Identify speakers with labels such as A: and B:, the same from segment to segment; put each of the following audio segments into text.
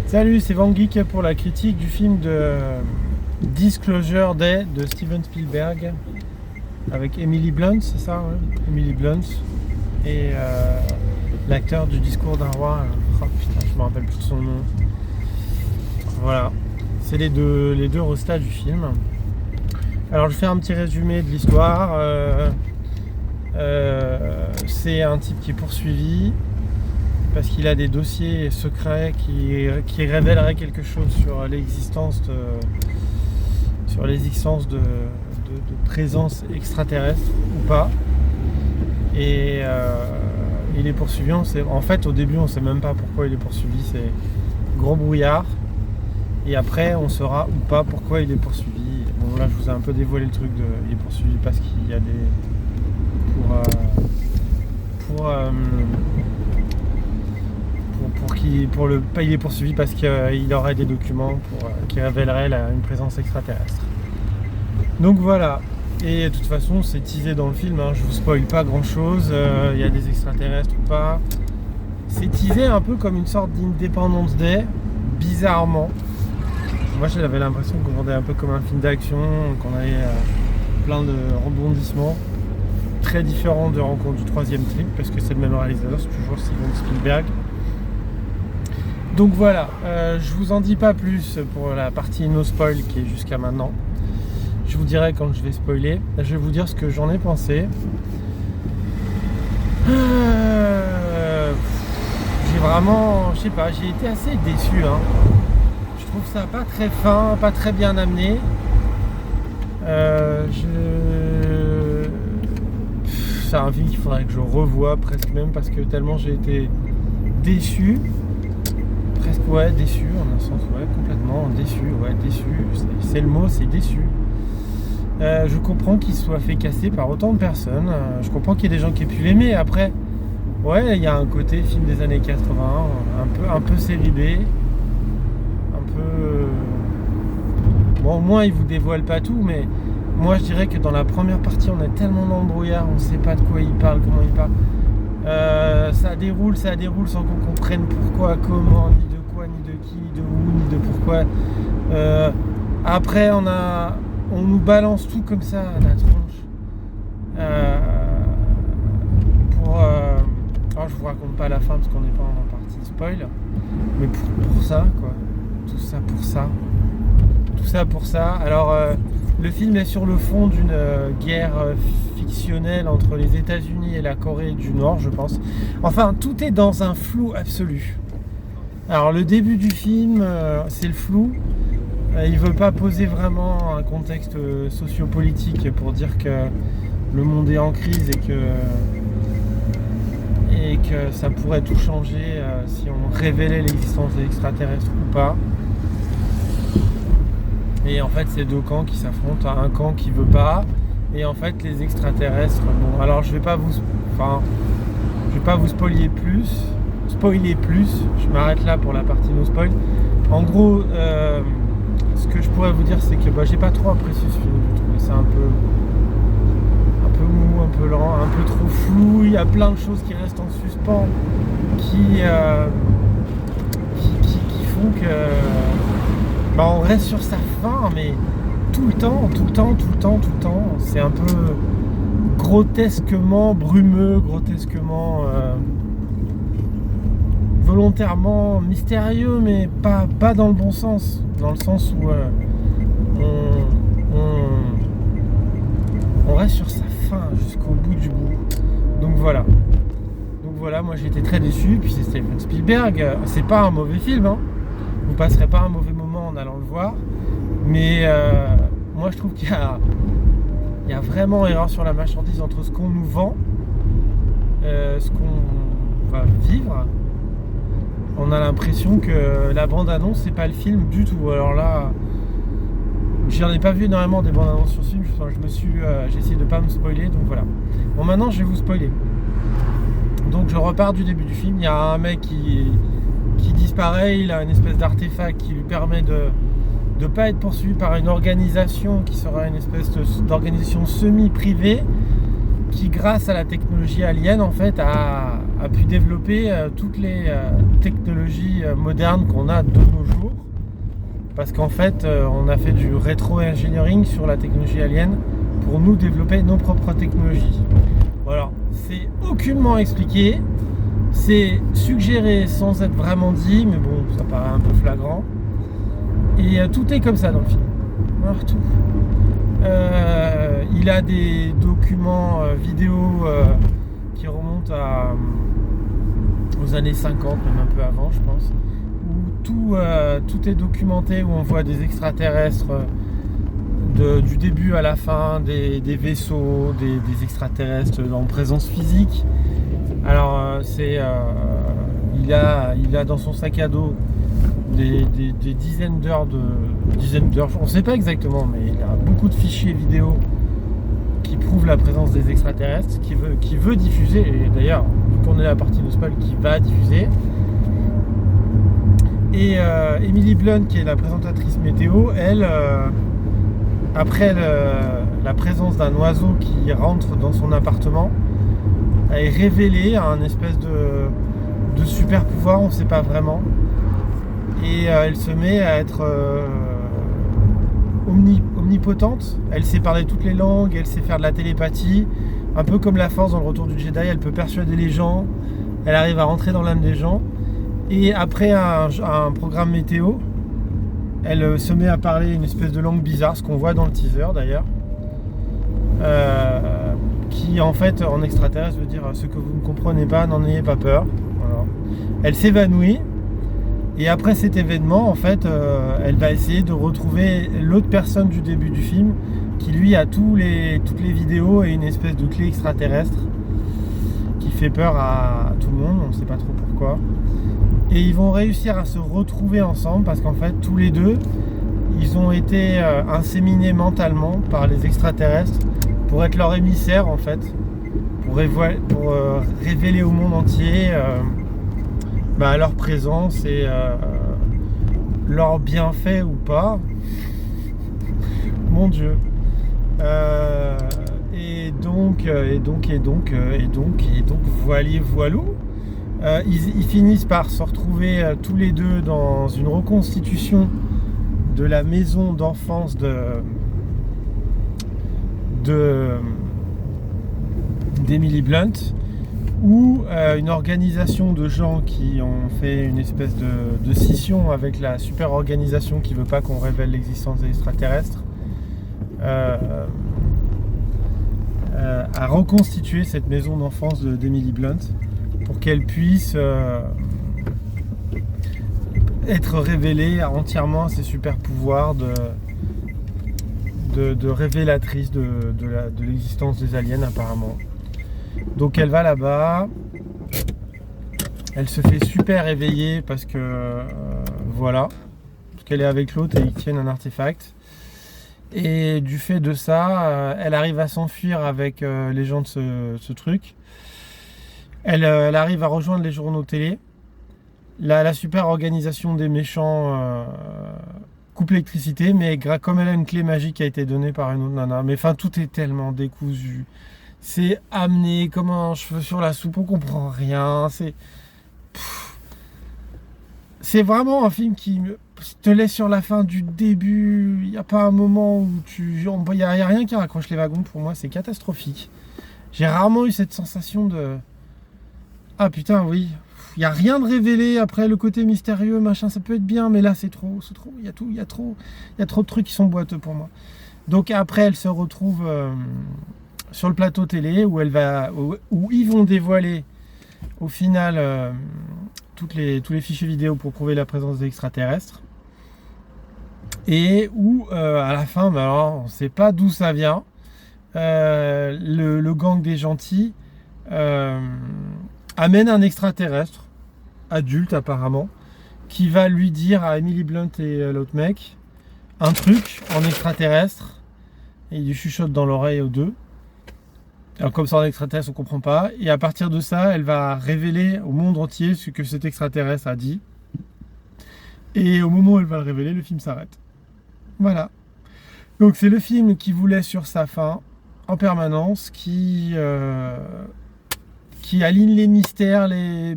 A: Salut, c'est Van Geek pour la critique du film de Disclosure Day de Steven Spielberg avec Emily Blunt, c'est ça, ouais, Emily Blunt et l'acteur du Discours d'un roi. Oh putain, je me rappelle plus de son nom. Voilà, c'est les deux restats du film. Alors je fais un petit résumé de l'histoire. C'est un type qui est poursuivi parce qu'il a des dossiers secrets qui révéleraient quelque chose sur l'existence de présence extraterrestre ou pas. Et il est poursuivi. En fait, au début, on ne sait même pas pourquoi il est poursuivi. C'est gros brouillard. Et après, on saura ou pas pourquoi il est poursuivi. Bon, là, je vous ai un peu dévoilé le truc il est poursuivi parce qu'il y a des... il est poursuivi parce qu'il aurait des documents qui révéleraient une présence extraterrestre. Donc voilà. Et de toute façon, c'est teasé dans le film, hein. Je vous spoil pas grand chose. Il y a des extraterrestres ou pas. C'est teasé un peu comme une sorte d'Independence Day, bizarrement. Moi, j'avais l'impression qu'on vendait un peu comme un film d'action, qu'on avait plein de rebondissements très différents de Rencontre du troisième type, parce que c'est le même réalisateur, c'est toujours Steven Spielberg. Donc voilà, je vous en dis pas plus pour la partie no spoil qui est jusqu'à maintenant. Je vous dirai quand je vais spoiler. Je vais vous dire ce que j'en ai pensé. J'ai vraiment, je sais pas, j'ai été assez déçu, hein. Je trouve ça pas très fin, pas très bien amené. C'est un film qu'il faudrait que je revoie presque même parce que tellement j'ai été déçu. Presque ouais, déçu en un sens, ouais, complètement déçu, ouais, déçu. C'est le mot, c'est déçu. Je comprends qu'il soit fait casser par autant de personnes. Je comprends qu'il y ait des gens qui aient pu l'aimer. Après, ouais, il y a un côté film des années 80, un peu série B, un peu. Bon, au moins, il vous dévoile pas tout, mais moi, je dirais que dans la première partie, on est tellement dans le brouillard, on sait pas de quoi il parle, comment il parle. Ça déroule sans qu'on comprenne pourquoi, comment, ni de quoi, ni de qui, ni de où, ni de pourquoi. Après, on nous balance tout comme ça à la tronche. Alors je vous raconte pas la fin parce qu'on n'est pas en partie spoil, mais pour ça quoi, tout ça pour ça. Alors le film est sur le fond d'une guerre fictionnelle entre les États-Unis et la Corée du Nord, je pense. Enfin, tout est dans un flou absolu. Alors le début du film, c'est le flou. Il veut pas poser vraiment un contexte sociopolitique pour dire que le monde est en crise et que ça pourrait tout changer si on révélait l'existence des extraterrestres ou pas. Et en fait, c'est deux camps qui s'affrontent. Un camp qui veut pas, et en fait, les extraterrestres. Bon, alors je vais pas vous spoiler plus. Je m'arrête là pour la partie no spoil. En gros, ce que je pourrais vous dire, c'est que j'ai pas trop apprécié ce film. Je trouvais ça un peu mou, un peu lent, un peu trop flou. Il y a plein de choses qui restent en suspens, qui font que on reste sur sa fin, mais tout le temps. C'est un peu grotesquement brumeux, grotesquement volontairement mystérieux, mais pas dans le bon sens, dans le sens où on reste sur sa fin jusqu'au bout du bout. Donc voilà, moi j'ai été très déçu. Puis c'est Steven Spielberg, c'est pas un mauvais film, hein. Vous passerez pas un mauvais moment en allant le voir, mais moi je trouve qu'il y a vraiment erreur sur la marchandise entre ce qu'on nous vend, ce qu'on va vivre. On a l'impression que la bande-annonce c'est pas le film du tout. Alors là, j'en ai pas vu énormément des bandes-annonces sur ce film. J'ai essayé de pas me spoiler, donc voilà. Bon, maintenant je vais vous spoiler. Donc je repars du début du film. Il y a un mec qui disparaît. Il a une espèce d'artefact qui lui permet de pas être poursuivi par une organisation qui sera une espèce d'organisation semi-privée qui, grâce à la technologie alien, en fait, a a pu développer toutes les technologies modernes qu'on a de nos jours. Parce qu'en fait, on a fait du rétro-engineering sur la technologie alien pour nous développer nos propres technologies. Voilà, c'est aucunement expliqué, c'est suggéré sans être vraiment dit, mais bon, ça paraît un peu flagrant. Et tout est comme ça dans le film. Voilà, tout. Il a des documents vidéo qui remontent aux années 50, même un peu avant, je pense, où tout est documenté, où on voit des extraterrestres du début à la fin, des vaisseaux, des extraterrestres en présence physique. Alors, il a dans son sac à dos des dizaines d'heures, on ne sait pas exactement, mais il a beaucoup de fichiers vidéo qui prouvent la présence des extraterrestres, qui veut diffuser, et d'ailleurs, vu qu'on est à la partie de spoil, qui va diffuser. Et Emily Blunt, qui est la présentatrice météo, elle, après la présence d'un oiseau qui rentre dans son appartement, elle est révélée à un espèce de super pouvoir, on ne sait pas vraiment. Et elle se met à être omnipotente. Elle sait parler toutes les langues, elle sait faire de la télépathie, un peu comme la Force dans le Retour du Jedi. Elle peut persuader les gens, elle arrive à rentrer dans l'âme des gens. Et après un programme météo, elle se met à parler une espèce de langue bizarre, ce qu'on voit dans le teaser d'ailleurs, qui en fait en extraterrestre veut dire ce que vous ne comprenez pas, n'en ayez pas peur. Voilà. Elle s'évanouit. Et après cet événement, en fait, elle va essayer de retrouver l'autre personne du début du film qui lui a toutes les vidéos et une espèce de clé extraterrestre qui fait peur à tout le monde, on ne sait pas trop pourquoi. Et ils vont réussir à se retrouver ensemble parce qu'en fait, tous les deux, ils ont été inséminés mentalement par les extraterrestres pour être leur émissaire, en fait, pour révéler au monde entier leur présence et leur bienfait ou pas. Mon Dieu. Et donc voilou. Ils finissent par se retrouver tous les deux dans une reconstitution de la maison d'enfance d'Emily Blunt, où une organisation de gens qui ont fait une espèce de scission avec la super organisation qui veut pas qu'on révèle l'existence des extraterrestres, a reconstitué cette maison d'enfance d'Emily Blunt pour qu'elle puisse être révélée entièrement à ses super pouvoirs de révélatrice de l'existence des aliens apparemment. Donc elle va là-bas, elle se fait super éveiller parce que parce qu'elle est avec l'autre et ils tiennent un artefact. Et du fait de ça, elle arrive à s'enfuir avec les gens de ce truc. Elle arrive à rejoindre les journaux télé. La super organisation des méchants coupe l'électricité, mais comme elle a une clé magique qui a été donnée par une autre nana. Mais enfin, tout est tellement décousu. C'est amené comme un cheveu sur la soupe, on comprend rien. C'est vraiment un film qui te laisse sur la fin du début. Il n'y a pas un moment où il n'y a rien qui raccroche les wagons. Pour moi, c'est catastrophique. J'ai rarement eu cette sensation de ah putain, oui, il n'y a rien de révélé. Après, le côté mystérieux, machin, ça peut être bien, mais là, c'est trop. Il y a trop de trucs qui sont boiteux pour moi. Donc après, elle se retrouve sur le plateau télé où ils vont dévoiler au final tous les fichiers vidéo pour prouver la présence des extraterrestres. Et où à la fin, alors, on ne sait pas d'où ça vient. Le gang des gentils amène un extraterrestre, adulte apparemment, qui va lui dire à Emily Blunt et l'autre mec un truc en extraterrestre. Et il lui chuchote dans l'oreille aux deux. Alors comme ça en extraterrestre on comprend pas. Et à partir de ça, elle va révéler au monde entier ce que cet extraterrestre a dit. Et au moment où elle va le révéler, le film s'arrête. Voilà. Donc c'est le film qui vous laisse sur sa fin en permanence, qui qui aligne les mystères,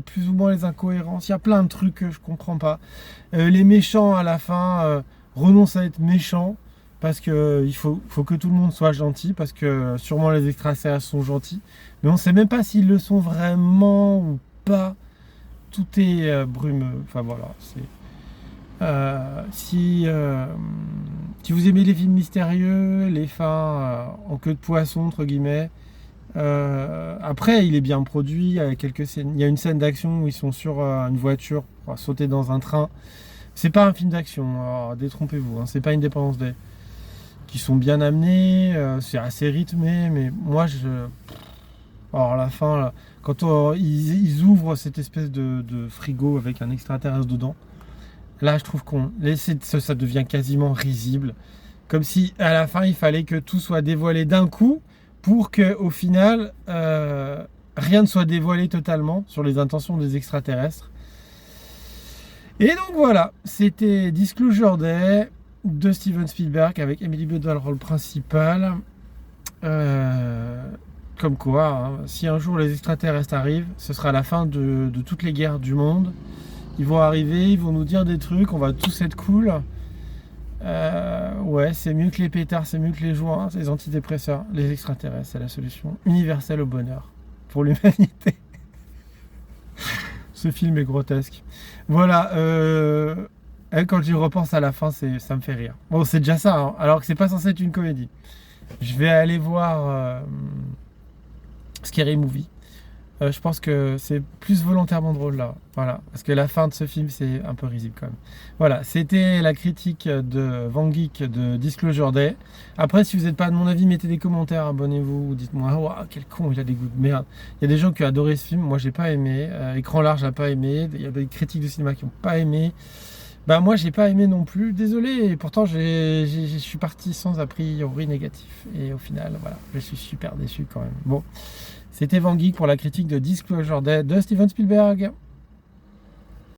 A: plus ou moins les incohérences. Il y a plein de trucs que je comprends pas. Les méchants à la fin renoncent à être méchants parce que il faut que tout le monde soit gentil, parce que sûrement les extraterrestres sont gentils, mais on ne sait même pas s'ils le sont vraiment ou pas. Tout est brumeux. Enfin voilà. Si vous aimez les films mystérieux, les fins en queue de poisson entre guillemets. Après, il est bien produit. Il y a quelques scènes. Il y a une scène d'action où ils sont sur une voiture pour sauter dans un train. C'est pas un film d'action, alors, détrompez-vous. Hein, c'est pas Independence Day. Qui sont bien amenés, c'est assez rythmé, mais moi alors la fin, là, quand ils ouvrent cette espèce de frigo avec un extraterrestre dedans, là je trouve ça devient quasiment risible. Comme si à la fin il fallait que tout soit dévoilé d'un coup pour que au final rien ne soit dévoilé totalement sur les intentions des extraterrestres. Et donc voilà, c'était Disclosure Day de Steven Spielberg avec Emily Blunt dans le rôle principal. Comme quoi, hein, si un jour les extraterrestres arrivent, ce sera la fin de toutes les guerres du monde. Ils vont arriver, ils vont nous dire des trucs, on va tous être cool. Ouais, c'est mieux que les pétards, c'est mieux que les joints, les antidépresseurs. Les extraterrestres, c'est la solution universelle au bonheur pour l'humanité. Ce film est grotesque. Voilà, quand j'y repense à la fin, ça me fait rire. Bon, c'est déjà ça, hein, alors que c'est pas censé être une comédie. Je vais aller voir Scary Movie. Je pense que c'est plus volontairement drôle là. Voilà, parce que la fin de ce film, c'est un peu risible quand même. Voilà, c'était la critique de Van Geek de Disclosure Day. Après, si vous n'êtes pas de mon avis, mettez des commentaires, abonnez-vous, dites-moi, oh, quel con, il a des goûts de merde. Il y a des gens qui ont adoré ce film, moi j'ai pas aimé. Écran large n'a pas aimé. Il y a des critiques de cinéma qui n'ont pas aimé. Bah moi j'ai pas aimé non plus, désolé, et pourtant je suis parti sans a priori négatif. Et au final, voilà, je suis super déçu quand même. Bon, c'était Van Geek pour la critique de Disclosure Day de Steven Spielberg.